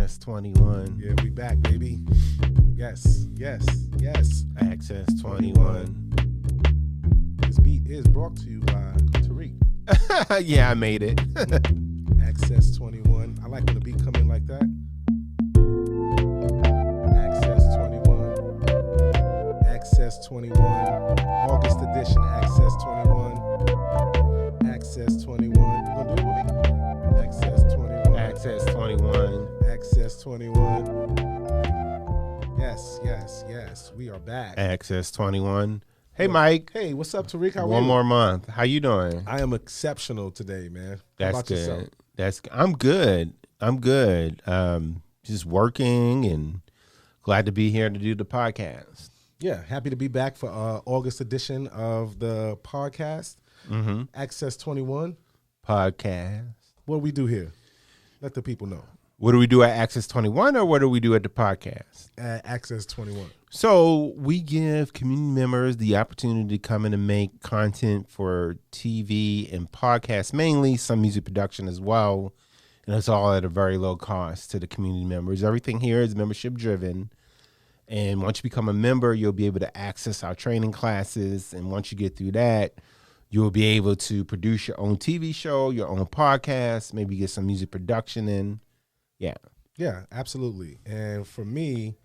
Access 21. Yeah, we back, baby. Yes. Access 21. This beat is brought to you by Tarik. Yeah, I made it. Access 21. I like when the beat come in like that. Access 21. Access 21. August edition. Access 21. Access 21. You gonna do it with me? Access 21. Access 21. Access 21. Yes. We are back. Access 21. Hey, Mike. Hey, what's up, Tarik? How are you? One more month. How you doing? I am exceptional today, man. How That's about yourself? good. I'm good. Just working and glad to be here to do the podcast. Yeah, happy to be back for August edition of the podcast. Mm-hmm. Access 21. Podcast. What do we do here? Let the people know. What do we do at Access 21 or what do we do at the podcast? At Access 21. So we give community members the opportunity to come in and make content for TV and podcasts, mainly some music production as well. And it's all at a very low cost to the community members. Everything here is membership driven. And once you become a member, you'll be able to access our training classes. And once you get through that, you'll be able to produce your own TV show, your own podcast, maybe get some music production in. Yeah, absolutely. And for me,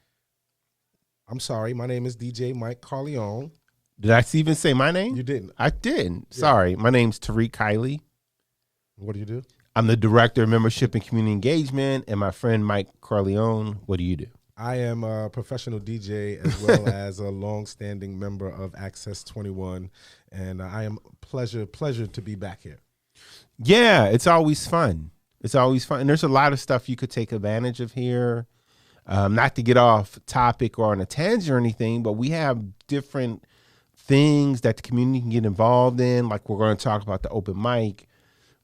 I'm sorry, my name is DJ Mike Corleone. Did I even say my name? You didn't. I didn't. Yeah. Sorry. My name's Tarik Kiley. What do you do? I'm the Director of Membership and Community Engagement, and my friend Mike Corleone. What do you do? I am a professional DJ as well as a long-standing member of Access 21, and I am pleasure to be back here. Yeah, it's always fun. And there's a lot of stuff you could take advantage of here. Not to get off topic or on a tangent or anything, but we have different things that the community can get involved in. Like we're going to talk about the open mic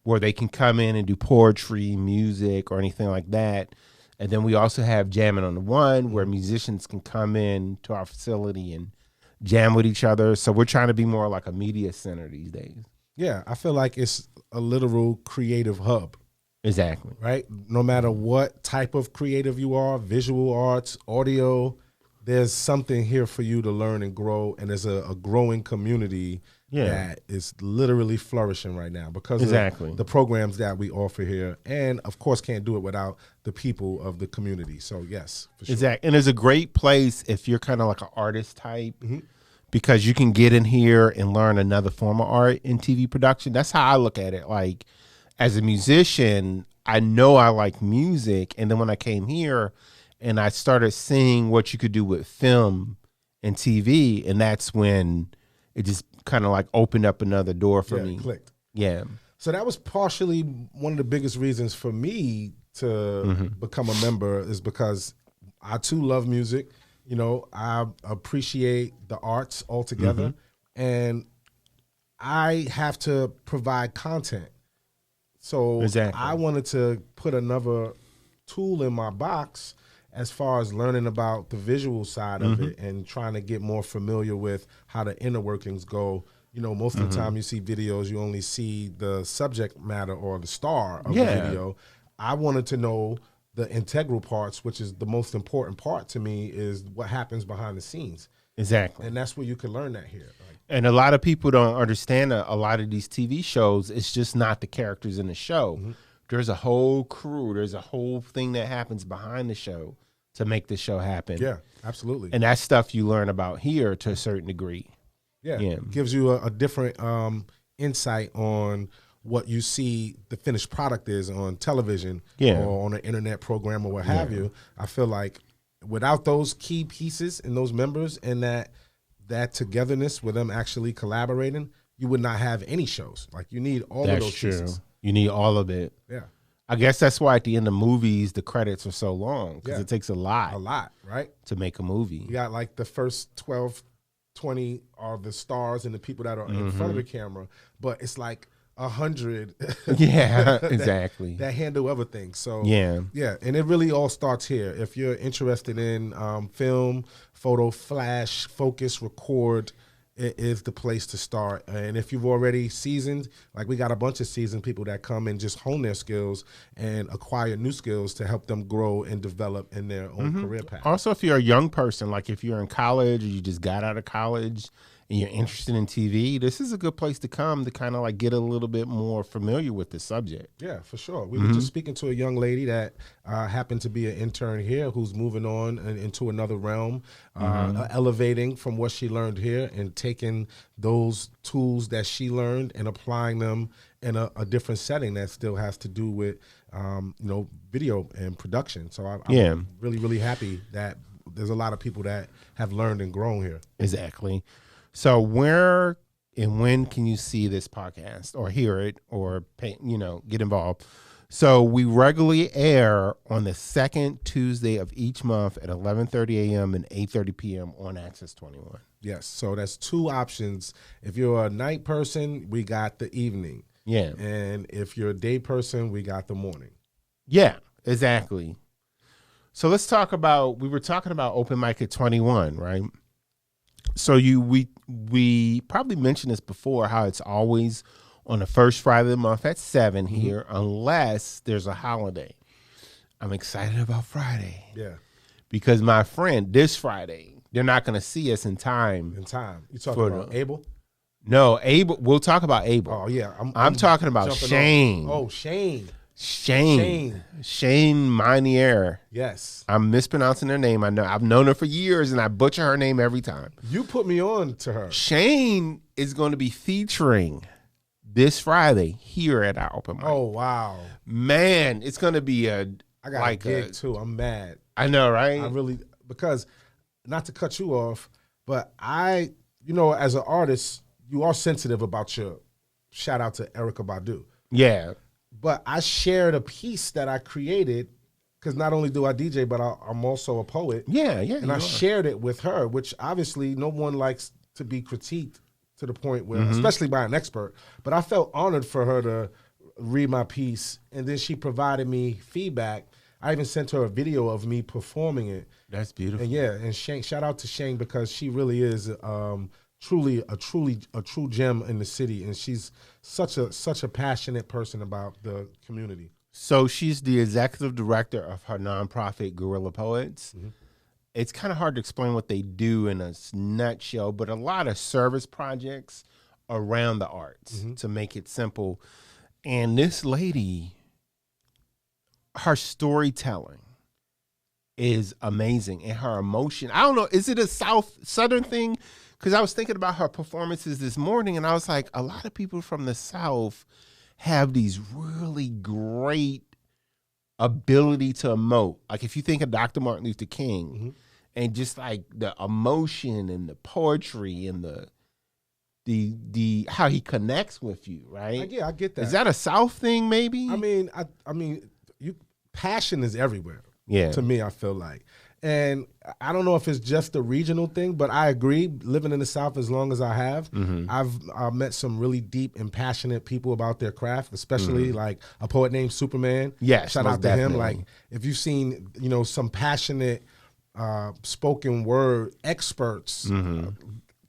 where they can come in and do poetry, music, or anything like that. And then we also have Jammin On The One where musicians can come in to our facility and jam with each other. So we're trying to be more like a media center these days. Yeah, I feel like it's a literal creative hub. Exactly. Right? No matter what type of creative you are, visual arts, audio, there's something here for you to learn and grow. And there's a growing community that is literally flourishing right now because of the programs that we offer here. And, of course, can't do it without the people of the community. So, yes, for sure. Exactly. And it's a great place if you're kind of like an artist type because you can get in here and learn another form of art in TV production. That's how I look at it. Like, as a musician, I know I like music. And then when I came here and I started seeing what you could do with film and TV, and that's when it just kind of like opened up another door for me. Clicked. Yeah. So that was partially one of the biggest reasons for me to become a member is because I too love music. You know, I appreciate the arts altogether. And I have to provide content. So I wanted to put another tool in my box as far as learning about the visual side of it and trying to get more familiar with how the inner workings go. You know, most of the time you see videos, you only see the subject matter or the star of the video. I wanted to know the integral parts, which is the most important part to me, is what happens behind the scenes. Exactly. And that's where you can learn that here. And a lot of people don't understand a lot of these TV shows. It's just not the characters in the show. There's a whole crew. There's a whole thing that happens behind the show to make the show happen. Yeah, absolutely. And that's stuff you learn about here to a certain degree. Yeah. Gives you a different insight on what you see the finished product is on television or on an internet program or what have you. I feel like without those key pieces and those members and that togetherness with them actually collaborating, you would not have any shows. Like you need all of those pieces. You need all of it. Yeah. I guess that's why at the end of movies, the credits are so long because it takes a lot, right? To make a movie. You got like the first 12, 20 are the stars and the people that are in front of the camera, but it's like 100 exactly that handle other things. So yeah, and it really all starts here. If you're interested in film, photo, flash, focus, record, it is the place to start. And if you've already seasoned, like we got a bunch of seasoned people that come and just hone their skills and acquire new skills to help them grow and develop in their own career path. Also, if you're a young person, like if you're in college or you just got out of college and you're interested in TV, this is a good place to come to kind of like get a little bit more familiar with the subject. Yeah, for sure. We were just speaking to a young lady that happened to be an intern here who's moving on into another realm, elevating from what she learned here and taking those tools that she learned and applying them in a different setting that still has to do with, video and production. So I'm really, really happy that there's a lot of people that have learned and grown here. Exactly. So where and when can you see this podcast or hear it or get involved? So we regularly air on the second Tuesday of each month at 11:30 a.m. and 8:30 p.m. on Access 21. Yes. So that's two options. If you're a night person, we got the evening. Yeah. And if you're a day person, we got the morning. Yeah, exactly. So let's talk about, we were talking about open mic at 21, right? So we probably mentioned this before, how it's always on the first Friday of the month at 7 here, unless there's a holiday. I'm excited about Friday. Yeah. Because my friend, this Friday, they're not going to see us in time. You talking about Abel? No, Abel. We'll talk about Abel. Oh, yeah. I'm talking about Shane. Oh, Shane. Shane Minier. Yes. I'm mispronouncing her name. I know. I've known her for years, and I butcher her name every time. You put me on to her. Shane is going to be featuring this Friday here at our open mic. Oh, wow. Man, it's going to be I got a gig, too. I'm mad. I know, right? I really, because, not to cut you off, but as an artist, you are sensitive about your, shout out to Erykah Badu. Yeah. But I shared a piece that I created, because not only do I DJ, but I'm also a poet. Yeah. And I shared it with her, which obviously no one likes to be critiqued to the point where, especially by an expert. But I felt honored for her to read my piece, and then she provided me feedback. I even sent her a video of me performing it. That's beautiful. And and Shane, shout out to Shane, because she really is truly a true gem in the city, and she's such a passionate person about the community. So she's the executive director of her nonprofit Guerrilla Poets. It's kind of hard to explain what they do in a nutshell, but a lot of service projects around the arts, to make it simple. And this lady, her storytelling is amazing, and her emotion. I don't know, is it a Southern thing? Because I was thinking about her performances this morning, and I was like, a lot of people from the South have these really great ability to emote. Like if you think of Dr. Martin Luther King, and just like the emotion and the poetry and the how he connects with you, right? I get that. Is that a South thing, maybe? I mean, passion is everywhere. Yeah. To me, I feel like. And I don't know if it's just a regional thing, but I agree. Living in the South as long as I have, I've met some really deep and passionate people about their craft, especially like a poet named Superman. Yeah, shout out to him. Like if you've seen, some passionate spoken word experts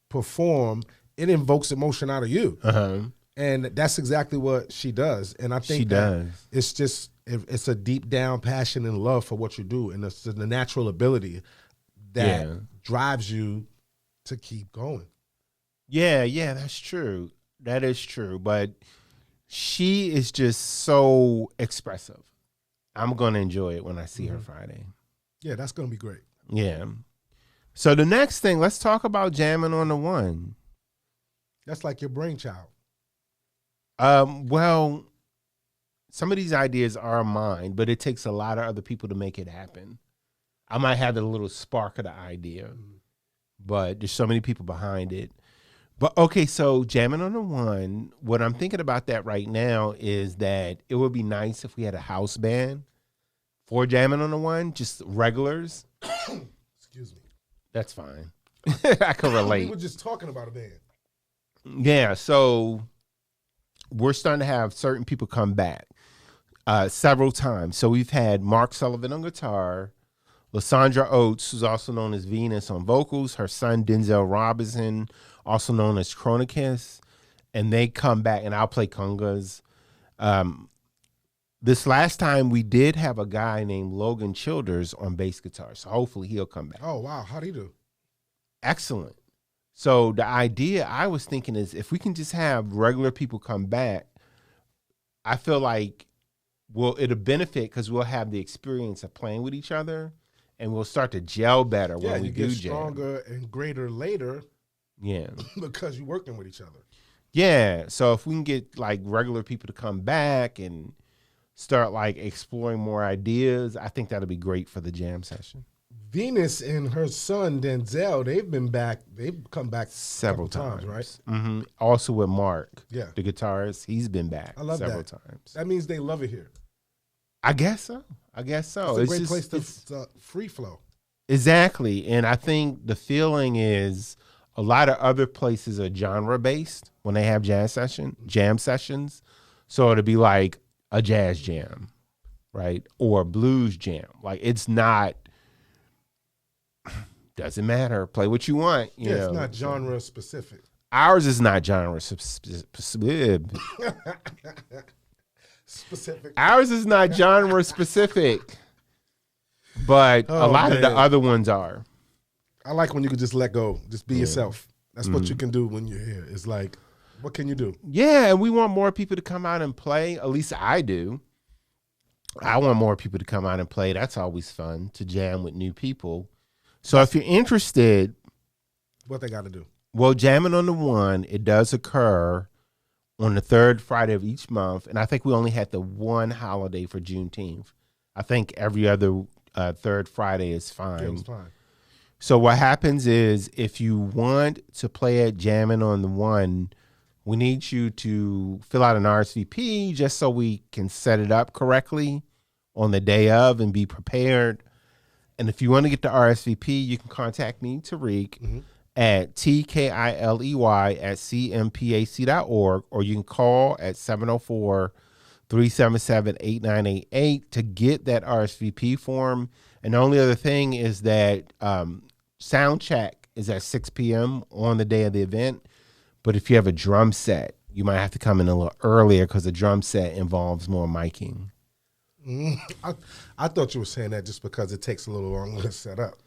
perform, it invokes emotion out of you. And that's exactly what she does. And I think it's just, it's a deep down passion and love for what you do. And it's the natural ability that drives you to keep going. Yeah, that's true. That is true. But she is just so expressive. I'm going to enjoy it when I see her Friday. Yeah, that's going to be great. Yeah. So the next thing, let's talk about Jammin On The One. That's like your brainchild. Well, some of these ideas are mine, but it takes a lot of other people to make it happen. I might have a little spark of the idea, but there's so many people behind it. But okay, so Jammin On The One, what I'm thinking about that right now is that it would be nice if we had a house band for Jammin On The One, just regulars. Excuse me. That's fine. I can relate. We were just talking about a band. Yeah, so we're starting to have certain people come back several times. So we've had Mark Sullivan on guitar, Lysandra Oates, who's also known as Venus on vocals, her son Denzel Robinson, also known as Chronicus, and they come back, and I'll play congas. This last time we did have a guy named Logan Childers on bass guitar, so hopefully he'll come back. Oh, wow. How'd he do? Excellent. So the idea I was thinking is if we can just have regular people come back, I feel like it'll benefit because we'll have the experience of playing with each other, and we'll start to gel better when we do get jam. Stronger and greater later. Yeah. Because you're working with each other. Yeah. So if we can get like regular people to come back and start like exploring more ideas, I think that'll be great for the jam session. Venus and her son Denzel, they've come back several times, right? Mm-hmm. Also with Mark, the guitarist, he's been back several times. That means they love it here. I guess so. It's a great place to free flow. Exactly. And I think the feeling is a lot of other places are genre based when they have jam sessions. So it'll be like a jazz jam, right? Or a blues jam. Like it's not, doesn't matter. Play what you want. You know? It's not genre specific. Ours is not genre specific. Ours is not genre specific, but a lot of the other ones are. I like when you can just let go, just be yourself. That's what you can do when you're here. It's like, what can you do? Yeah, and we want more people to come out and play. At least I do. I want more people to come out and play. That's always fun to jam with new people. So if you're interested, what they got to do? Well, Jammin On The One, it does occur on the third Friday of each month, and I think we only had the one holiday for Juneteenth. I think every other third Friday is fine. Yeah, it's fine. So what happens is if you want to play at Jammin On The One, we need you to fill out an RSVP just so we can set it up correctly on the day of and be prepared. And if you want to get the RSVP, you can contact me, Tarik, at TKILEY@cmpac.org, or you can call at 704-377-8988 to get that RSVP form. And the only other thing is that sound check is at 6 p.m. on the day of the event. But if you have a drum set, you might have to come in a little earlier because the drum set involves more miking. I thought you were saying that just because it takes a little longer to set up.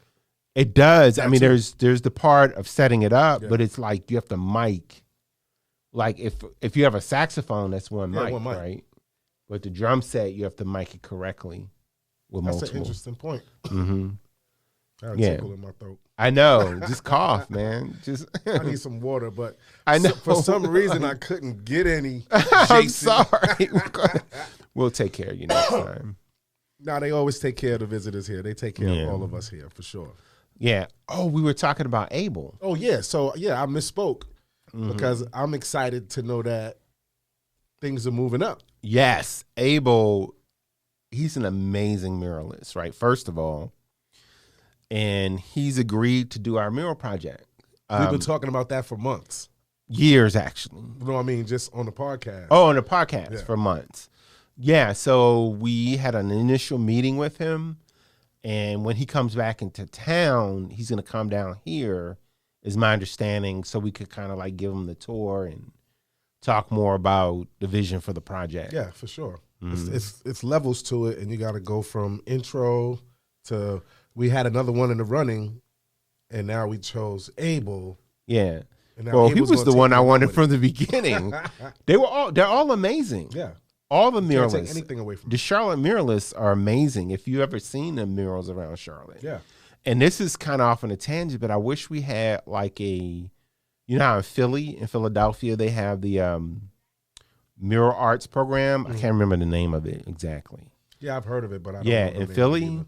It does. I mean, there's the part of setting it up, but it's like you have to mic. Like if you have a saxophone, that's one mic, right? But the drum set, you have to mic it correctly with multiple. That's an interesting point. Mm-hmm. I had a tickle in my throat. I know. Just cough, man. Just I need some water, but I know for some reason I couldn't get any. I'm sorry. We'll take care of you next time. No, they always take care of the visitors here. They take care of all of us here for sure. Yeah. Oh, we were talking about Abel. Oh, yeah. So, yeah, I misspoke because I'm excited to know that things are moving up. Yes. Abel, he's an amazing muralist, right? First of all. And he's agreed to do our mural project. We've been talking about that for months. Years, actually. No, I mean, just on the podcast. Oh, on the podcast for months. Yeah, so we had an initial meeting with him. And when he comes back into town, he's going to come down here, is my understanding, so we could kind of like give him the tour and talk more about the vision for the project. Yeah, for sure. It's levels to it, and you got to go from intro to... We had another one in the running, and now we chose Abel. Yeah. Well, he was the one I wanted from the beginning. They're all amazing. Yeah. All the muralists. Can't take anything away from the Charlotte muralists are amazing. If you ever seen the murals around Charlotte. Yeah. And this is kind of off on a tangent, but I wish we had like you know how in Philadelphia, they have the mural arts program. I can't remember the name of it exactly. Yeah, I've heard of it, but I don't know. Yeah, in Philly.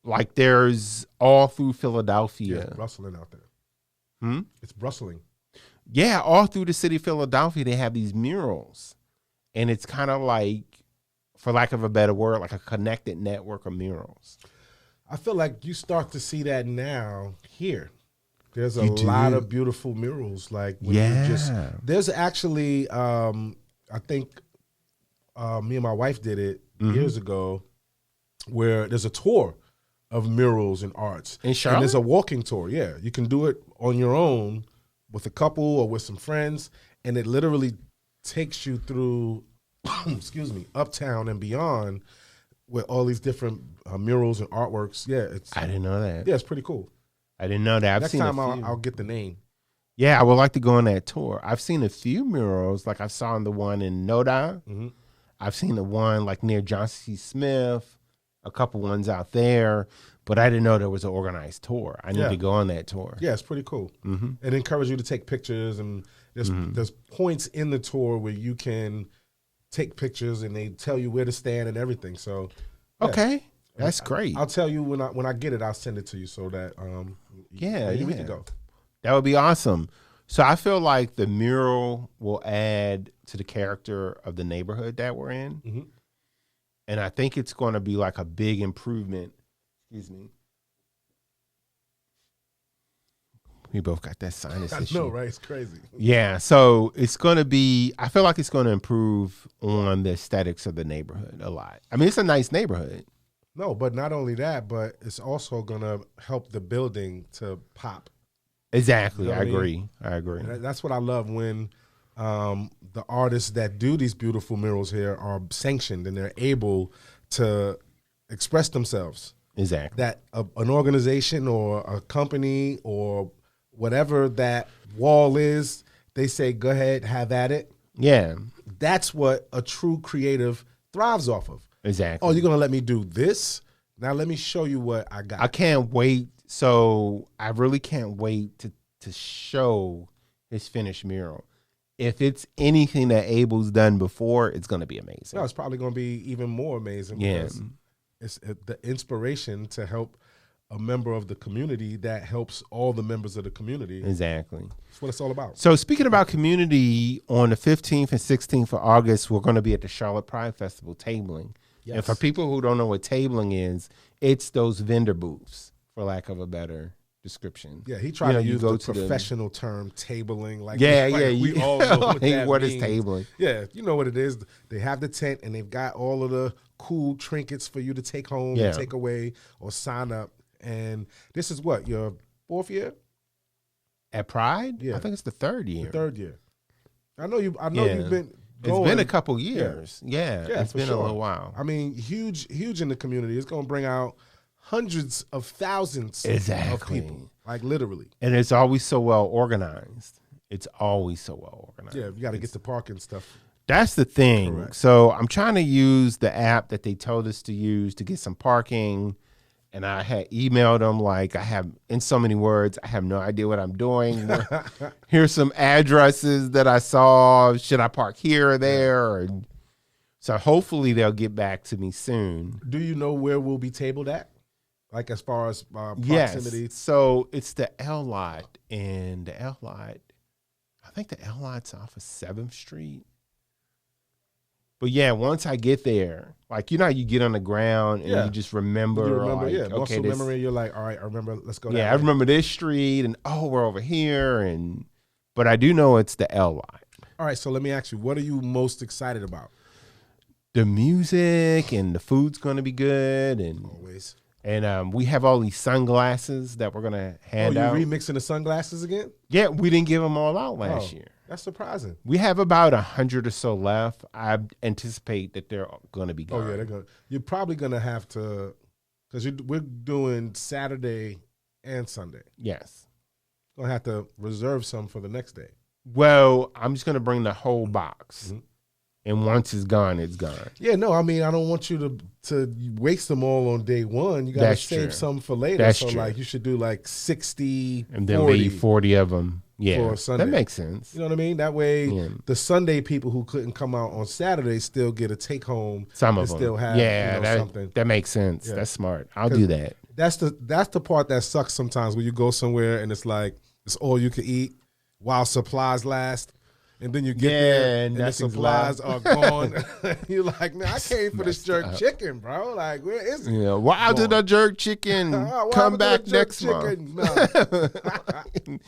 Like there's all through Philadelphia. Yeah, it's rustling out there. It's rustling. Yeah, all through the city of Philadelphia, they have these murals. And it's kind of like, for lack of a better word, like a connected network of murals. I feel like you start to see that now here. There's a lot of beautiful murals. Like when you there's actually, I think me and my wife did it years ago, where there's a tour of murals and arts. In Charlotte? And there's a walking tour. Yeah, you can do it on your own with a couple or with some friends, and it literally takes you through, excuse me, uptown and beyond with all these different murals and artworks. Yeah, I didn't know that. Yeah, it's pretty cool. I didn't know that. Next time I'll get the name. Yeah, I would like to go on that tour. I've seen a few murals, like I saw the one in Noda. Mm-hmm. I've seen the one like near Johnson C. Smith, a couple ones out there, but I didn't know there was an organized tour. I need to go on that tour. Yeah, it's pretty cool. Mm-hmm. It encourages you to take pictures, and there's points in the tour where you can take pictures, and they tell you where to stand and everything. So, yeah. Okay, that's great. I'll tell you when I get it. I'll send it to you so that we can go. That would be awesome. So I feel like the mural will add to the character of the neighborhood that we're in. Mm-hmm. And I think it's going to be like a big improvement. Excuse me. We both got that sinus issue. I know, right? It's crazy. Yeah. So it's going to be, I feel like it's going to improve on the aesthetics of the neighborhood a lot. I mean, it's a nice neighborhood. No, but not only that, but it's also going to help the building to pop. Exactly. You know I agree. And that's what I love when the artists that do these beautiful murals here are sanctioned and they're able to express themselves. Exactly. That an organization or a company or whatever that wall is, they say, go ahead, have at it. Yeah. That's what a true creative thrives off of. Exactly. Oh, you're going to let me do this? Now let me show you what I got. I can't wait. So I really can't wait to show his finished mural. If it's anything that Abel's done before, it's going to be amazing. No, it's probably going to be even more amazing. Because it's the inspiration to help a member of the community that helps all the members of the community. Exactly. That's what it's all about. So speaking about community, on the 15th and 16th of August, we're going to be at the Charlotte Pride Festival tabling. Yes. And for people who don't know what tabling is, it's those vendor booths, for lack of a better description. Yeah, he tried to use the professional term tabling. We all know what that what means. Is tabling? Yeah, you know what it is. They have the tent and they've got all of the cool trinkets for you to take home, and take away, or sign up. And this is what, your 4th year? At Pride? Yeah. I think it's the 3rd year. The 3rd year. I know you've been going. It's been a couple years. Yeah, it's been a little while. I mean, huge in the community. It's going to bring out hundreds of thousands of people, like literally. And it's always so well organized. Yeah, you got to get the parking stuff. That's the thing. Correct. So I'm trying to use the app that they told us to use to get some parking. And I had emailed them like, I have, in so many words, I have no idea what I'm doing. Here's some addresses that I saw. Should I park here or there? So hopefully they'll get back to me soon. Do you know where we'll be tabled at? Like as far as proximity? Yes. So it's the L lot. And the L lot, I think the L lot's off of 7th Street. But yeah, once I get there, like, you know how you get on the ground and you just remember. Muscle memory, you're like, all right, I remember, let's go. Yeah, I remember this street and we're over here. But I do know it's the L lot. All right, so let me ask you, what are you most excited about? The music, and the food's going to be good. And always. And we have all these sunglasses that we're going to hand out. Oh, you remixing the sunglasses again? Yeah, we didn't give them all out last year. That's surprising. We have about 100 or so left. I anticipate that they're going to be gone. Oh, yeah, they're going. You're probably going to have to, because we're doing Saturday and Sunday. Yes. Going to have to reserve some for the next day. Well, I'm just going to bring the whole box. Mm-hmm. And once it's gone, it's gone. Yeah, no, I mean, I don't want you to waste them all on day one. You got to save some for later. That's so, true. like, you should do like 60, and then 40 leave 40 of them. Yeah, for Sunday. That makes sense. You know what I mean? That way, the Sunday people who couldn't come out on Saturday still get a take home. Some of them still have something. That makes sense. Yeah. That's smart. I'll do that. That's the part that sucks sometimes when you go somewhere and it's like it's all you can eat while supplies last. And then you get there and the supplies are gone. You're like, man, I came for this jerk chicken, bro. Like, where is it? Yeah, why did the jerk chicken come back next month? No.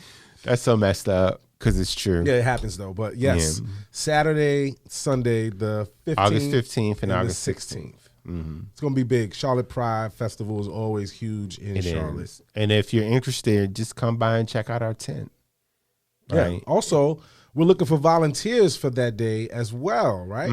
That's so messed up because it's true. Yeah, it happens though. But yes, Saturday, Sunday, the 15th, August 15th and August 16th. It's going to be big. Charlotte Pride Festival is always huge in Charlotte. Is. And if you're interested, just come by and check out our tent. Right. Yeah. Also, we're looking for volunteers for that day as well, right?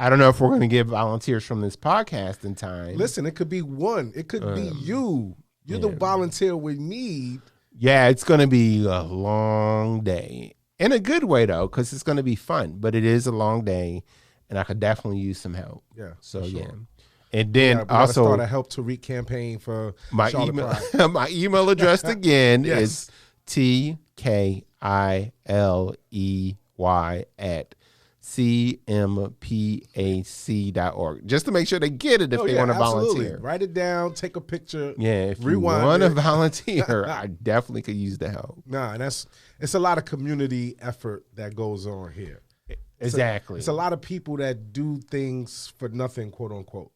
I don't know if we're going to get volunteers from this podcast in time. Listen, it could be one. It could be you. You're the volunteer we need. Yeah, it's going to be a long day. In a good way, though, because it's going to be fun. But it is a long day, and I could definitely use some help. Yeah. So, sure. yeah. And then we also start a Help Tarik campaign for my Charlotte email. Pride. My email address again Yes. is TKILEY@cmpac.org. Just to make sure they get it if they want to volunteer. Write it down, take a picture. Yeah, if rewind you want to it. volunteer, I definitely could use the help. Nah, and it's a lot of community effort that goes on here. Exactly. It's a lot of people that do things for nothing, quote unquote.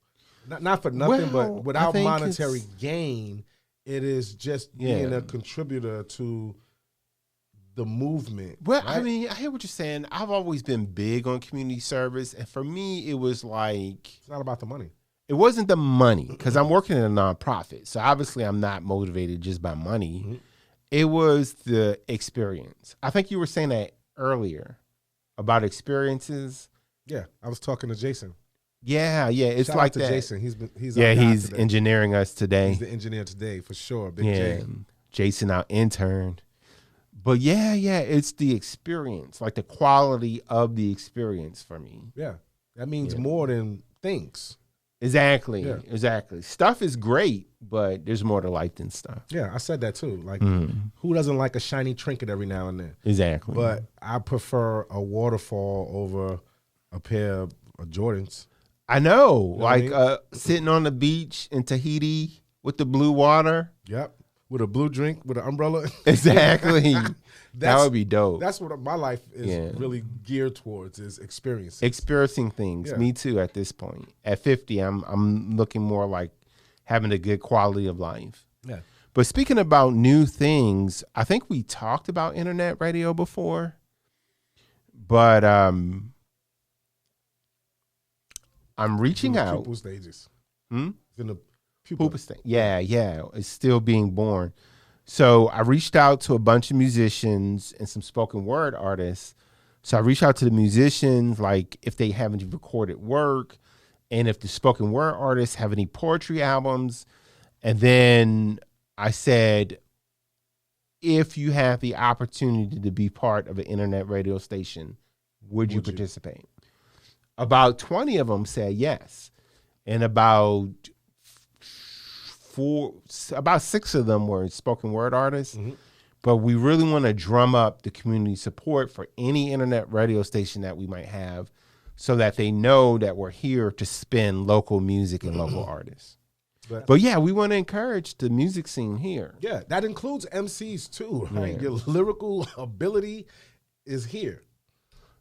Not for nothing, but without monetary gain. It is just being a contributor to the movement. Well, right? I mean, I hear what you're saying. I've always been big on community service. And for me, it was like... It's not about the money. It wasn't the money, because I'm working in a nonprofit. So obviously, I'm not motivated just by money. It was the experience. I think you were saying that earlier about experiences. Yeah, I was talking to Jason. Yeah. It's Shout like out to that. Jason. He's He's engineering us today. He's the engineer today for sure. Big J. Jason, our intern. But yeah, it's the experience, like the quality of the experience for me. Yeah, that means more than things. Exactly. Stuff is great, but there's more to life than stuff. Yeah, I said that too. Like, who doesn't like a shiny trinket every now and then? Exactly. But I prefer a waterfall over a pair of Jordans. I know, what I mean? Sitting on the beach in Tahiti with the blue water. Yep, with a blue drink with an umbrella. Exactly. That would be dope. That's what my life is really geared towards, is experiences. Experiencing things. Me too at this point. At 50, I'm looking more like having a good quality of life. Yeah. But speaking about new things, I think we talked about internet radio before. But I'm reaching out. Pupil stages. In the pupil stage. Yeah. It's still being born. So I reached out to a bunch of musicians and some spoken word artists. So I reached out to the musicians, like if they have any recorded work, and if the spoken word artists have any poetry albums. And then I said, if you have the opportunity to be part of an internet radio station, would you participate? About 20 of them said yes. And about 6 of them were spoken word artists. But we really want to drum up the community support for any internet radio station that we might have, so that they know that we're here to spin local music and local artists. But yeah, we want to encourage the music scene here. Yeah, that includes MCs too, right? Yeah. Your lyrical ability is here.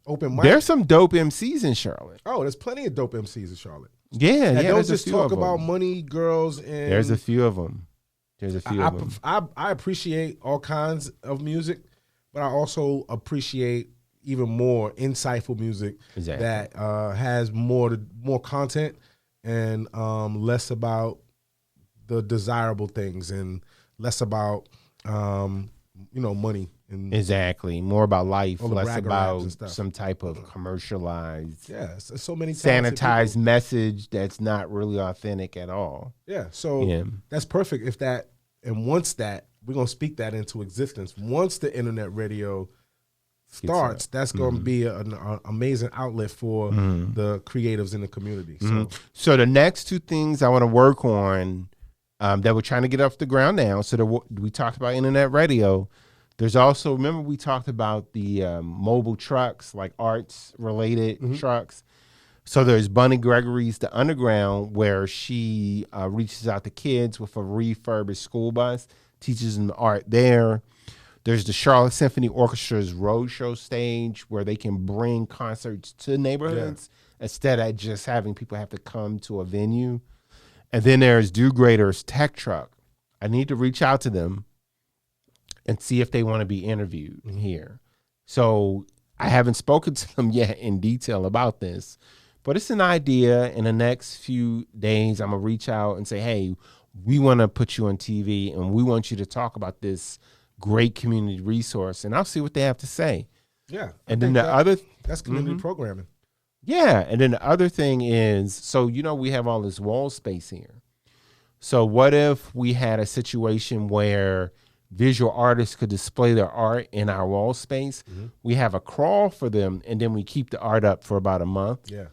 Open mic. There's some dope MCs in Charlotte. Oh, there's plenty of dope MCs in Charlotte. Yeah, Don't there's just a few talk of about them. money, girls, and There's a few of them. I appreciate all kinds of music, but I also appreciate even more insightful music that has more content and less about the desirable things and less about money. And more about life, less bragger raps about and stuff. some type of commercialized, so many sanitized message that's not really authentic at all. Yeah, so that's perfect. Once we're gonna speak that into existence. Once the internet radio starts, that's gonna be an amazing outlet for the creatives in the community. So the next 2 things I want to work on that we're trying to get off the ground now. So we talked about internet radio. There's also, remember we talked about the mobile trucks, like arts related trucks. So there's Bunny Gregory's The Underground, where she reaches out to kids with a refurbished school bus, teaches them art there. There's the Charlotte Symphony Orchestra's roadshow stage, where they can bring concerts to neighborhoods instead of just having people have to come to a venue. And then there's Do Grader's Tech Truck. I need to reach out to them and see if they want to be interviewed here. So I haven't spoken to them yet in detail about this, But it's an idea. In the next few days, I'm going to reach out and say, hey, we want to put you on TV and we want you to talk about this great community resource. And I'll see what they have to say. Yeah. And then that's community programming. Yeah. And then the other thing is, so, we have all this wall space here. So what if we had a situation where visual artists could display their art in our wall space? Mm-hmm. We have a crawl for them, and then we keep the art up for about a month. Yeah.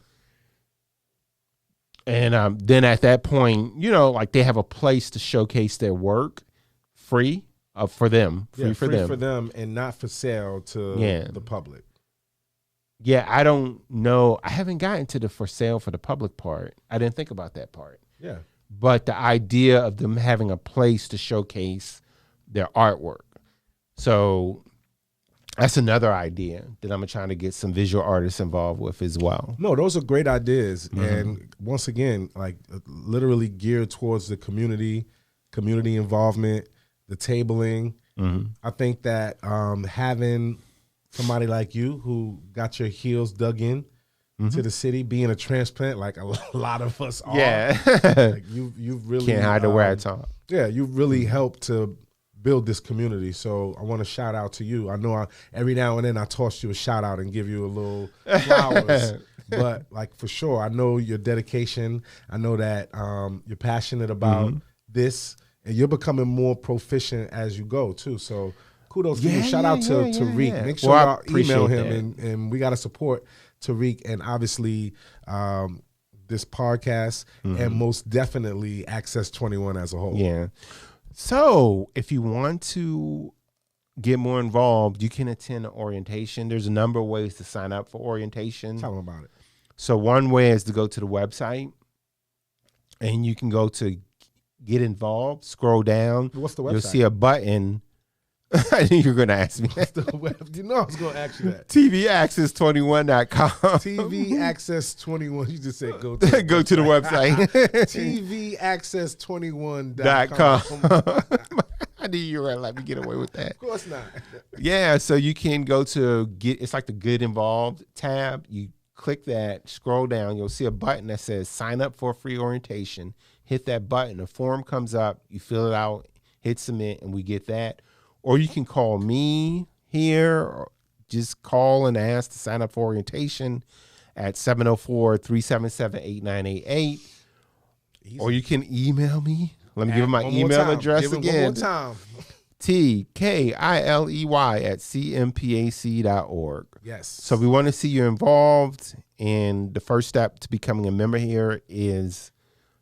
And then at that point, like they have a place to showcase their work free for them. Free for them and not for sale to the public. Yeah, I don't know. I haven't gotten to the for sale for the public part. I didn't think about that part. Yeah. But the idea of them having a place to showcase their artwork. So that's another idea that I'm trying to get some visual artists involved with as well. No, those are great ideas. Mm-hmm. And once again, like literally geared towards the community involvement, the tabling. Mm-hmm. I think that having somebody like you who got your heels dug in to the city, being a transplant, like a lot of us are. Yeah. Like you've really can't hide the way I talk. Yeah, you've really helped to build this community. So I want to shout out to you. I know every now and then I toss you a shout out and give you a little flowers. But like for sure, I know your dedication. I know that you're passionate about this, and you're becoming more proficient as you go too. So kudos to you. Shout out to Tarik. Yeah. Make sure y'all email him, and we got to support Tarik, and obviously this podcast, and most definitely Access 21 as a whole. Yeah. So if you want to get more involved, you can attend an orientation. There's a number of ways to sign up for orientation. Tell them about it. So one way is to go to the website, and you can go to get involved, scroll down. What's the website? You'll see a button. I knew you were going to ask me. You know I was going to ask you that. TVAccess21.com. TVAccess21. You just said go to go to the website. TVAccess21.com. I knew you were going to let me get away with that. Of course not. Yeah, so you can go to it's like the Get Involved tab. You click that, scroll down. You'll see a button that says sign up for a free orientation. Hit that button. A form comes up. You fill it out, hit submit, and we get that. Or you can call me here, or just call and ask to sign up for orientation at 704-377-8988. Or you can email me. Let me give my email address again. One more time. TKILEY@cmpac.org. Yes. So we want to see you involved. And the first step to becoming a member here is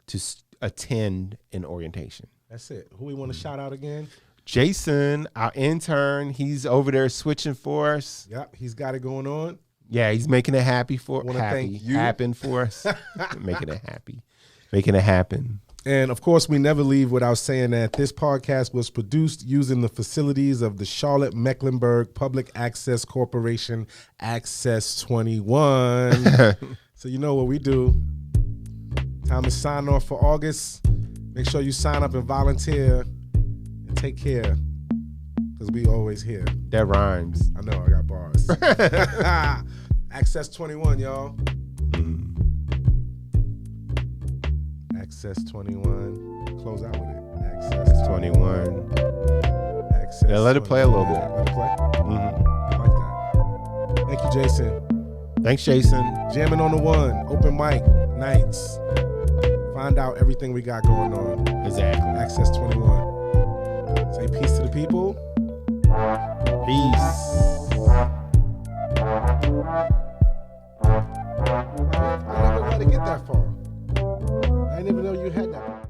to attend an orientation. That's it. Who we want to shout out again? Jason, our intern, he's over there switching for us. Yep, he's got it going on. Yeah, he's making it happen for us. Making it happy. Making it happen. And of course, we never leave without saying that this podcast was produced using the facilities of the Charlotte-Mecklenburg Public Access Corporation, Access 21. So you know what we do. Time to sign off for August. Make sure you sign up and volunteer. And take care, because we always here. That rhymes. I know, I got bars. Access 21, y'all. Access 21. Close out with it. Access 21. Access. Yeah, let it play a little bit. Let it play? I like that. Thank you, Jason. Thanks, Jason. Jammin On The One. Open mic nights. Find out everything we got going on. Exactly. Access 21. Say peace to the people. Peace. I never had to get that far. I didn't even know you had that.